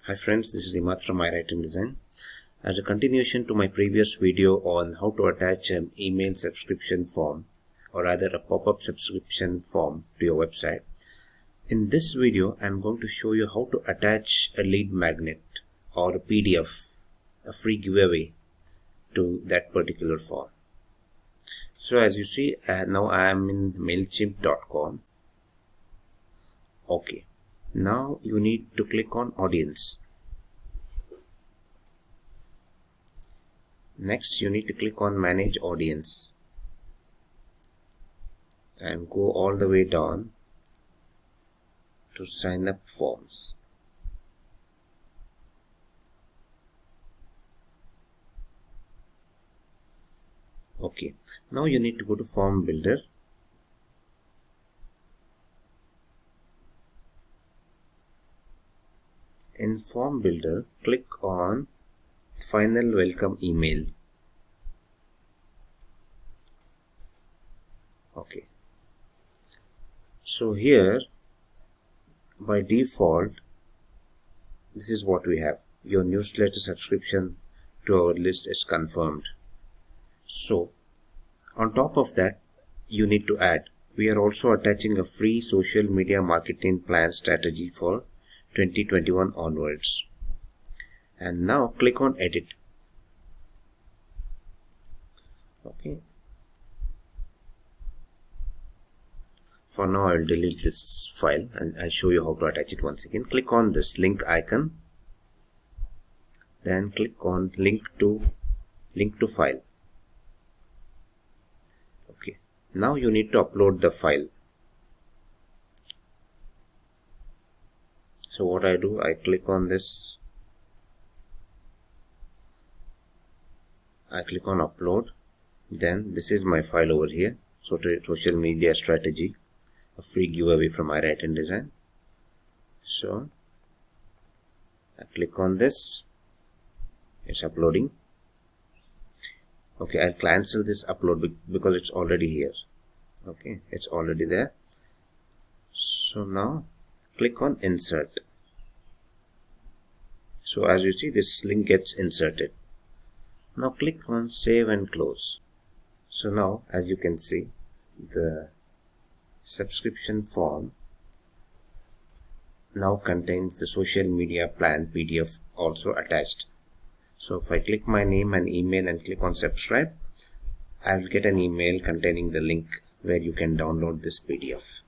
Hi friends, this is Imad from iWrite and Design. As a continuation to my previous video on how to attach an email subscription form or rather a pop-up subscription form to your website, in this video I'm going to show you how to attach a lead magnet or a PDF, a free giveaway to that particular form. So as you see, now I am in Mailchimp.com. Okay. Now you need to click on audience. Next you need to click on manage audience and go all the way down to sign up forms. Okay, now you need to go to form builder. In form builder, click on final welcome email. Okay, so here by default this is what we have. Your newsletter subscription to our list is confirmed. So on top of that, you need to add, we are also attaching a free social media marketing plan strategy for 2021 onwards. And now click on edit. Okay, for now I will delete this file and I'll show you how to attach it once again. Click on this link icon, then click on link to file. Okay, now you need to upload the file. So what I do, I click on this, I click on upload, then this is my file over here. So to social media strategy, a free giveaway from iWrite and Design. So I click on this, it's uploading. Okay, I'll cancel this upload because it's already here. Okay, it's already there. So now click on insert. So as you see, this link gets inserted. Now click on save and close. So now as you can see, the subscription form now contains the social media plan PDF also attached. So if I click my name and email and click on subscribe, I will get an email containing the link where you can download this PDF.